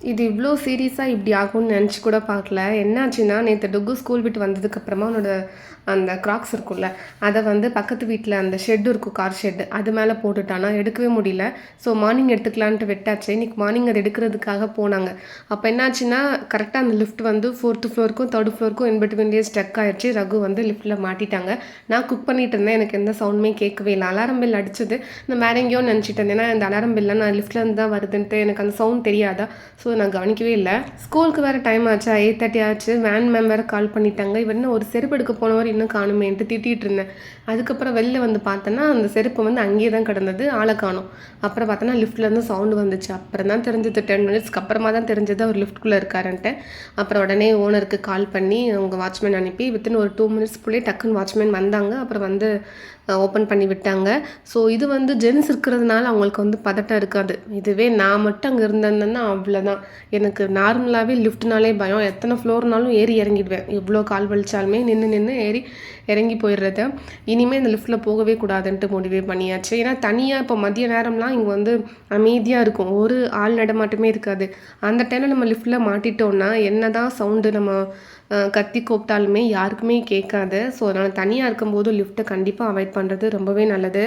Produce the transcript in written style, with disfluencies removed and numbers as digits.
இது இவ்ளோ சீரியஸா இப்படி ஆகும்னு நெனச்சு கூட பார்க்கல. என்னாச்சுன்னா, நேத்து டுக்கு ஸ்கூல் விட்டு வந்ததுக்கப்புறமா அவனோட அந்த கிராக்ஸ் இருக்கும்ல, அத வந்து பக்கத்து வீட்ல அந்த ஷெட் இருக்கும், கார் ஷெட். அது மேல போட்டுட்டானா, எடுக்கவே முடியல. ஸோ மார்னிங் எடுத்துக்கலான்ட்டு விட்டாச்சு. இன்னைக்கு மார்னிங் அத எடுக்கிறதுக்காக போனாங்க. அப்ப என்னாச்சுன்னா, கரெக்ட்டா அந்த லிஃப்ட் வந்து 4த் ஃப்ளோருக்கும், 3 ஃப்ளோருக்கும் இன் பிட்வீன்லயே ஸ்டக் ஆயிருச்சு. ரகு வந்து லிஃப்ட்ல மாட்டிட்டாங்க. நான் குக் பண்ணிட்டு இருந்தேன். எனக்கு எந்த சவுண்டுமே கேட்கவே இல்ல. அலாரம் பெல் அடிச்சது. நான் வேற எங்கேயோ நெனச்சுட்டு இருந்தேன். ஏன்னா, இந்த அலாரம் பெல்லாம் நான் லிஃப்ட்ல இருந்து தான் வருதுன்ட்டு எனக்கு அந்த சவுண்ட் தெரியாதா? ஸோ நான் கவனிக்கவே இல்ல. ஸ்கூலுக்கு வேறு டைம் ஆச்சா, 8:30 ஆச்சு. வேன் மேம் வேறு கால் பண்ணிட்டாங்க. இவர் என்ன ஒரு செருப்பு எடுக்க போனவர் இன்னும் காணுமேன்ட்டு திட்டிகிட்டு இருந்தேன். அதுக்கப்புறம் வெளில வந்து பார்த்தேன்னா, அந்த செருப்பு வந்து அங்கேயே தான் கிடந்தது. ஆளை காணோம். அப்புறம் பார்த்தோன்னா லிஃப்ட்லேருந்து சவுண்டு வந்துச்சு. அப்புறம் தான் தெரிஞ்சது, 10 மினிட்ஸ்க்கு அப்புறமா தான் தெரிஞ்சது அவர் லிஃப்ட்குள்ளே இருக்காருன்ட்டு. அப்புறம் உடனே ஓனருக்கு கால் பண்ணி அவங்க வாட்ச்மேன் அனுப்பி வித்தின் ஒரு 2 மினிட்ஸ்க்குள்ளேயே டக்குன்னு வாட்ச்மேன் வந்தாங்க. அப்புறம் வந்து ஓப்பன் பண்ணி விட்டாங்க. ஸோ இது வந்து ஜென்ஸ் இருக்கிறதுனால அவங்களுக்கு வந்து பதட்டம் இருக்காது. இதுவே நான் மட்டும் அங்கே இருந்திருந்தேன்னா அவ்வளோதான். எனக்கு நார்மலாகவே லிஃப்ட்னாலே பயம். எத்தனை ஃப்ளோர்னாலும் ஏறி இறங்கிடுவேன். எவ்வளோ கால் வலிச்சாலுமே நின்று நின்று ஏறி இறங்கி போயிடுறது. இனிமேல் இந்த லிஃப்ட்டில் போகவே கூடாதுன்ட்டு முடிவே பண்ணியாச்சு. ஏன்னா தனியாக இப்போ மதிய நேரம்லாம் இங்கே வந்து அமைதியாக இருக்கும். ஒரு ஆள் நடமாட்டமே இருக்காது. அந்த டைமில் நம்ம லிஃப்ட்டில் மாட்டிட்டோம்னா என்ன தான் சவுண்டு நம்ம கத்தி கூப்பிட்டாலுமே யாருக்குமே கேட்காது. ஸோ அதனால் தனியாக இருக்கும்போது லிஃப்ட்டை கண்டிப்பாக அவாய்ட் பண்ணுறது ரொம்பவே நல்லது.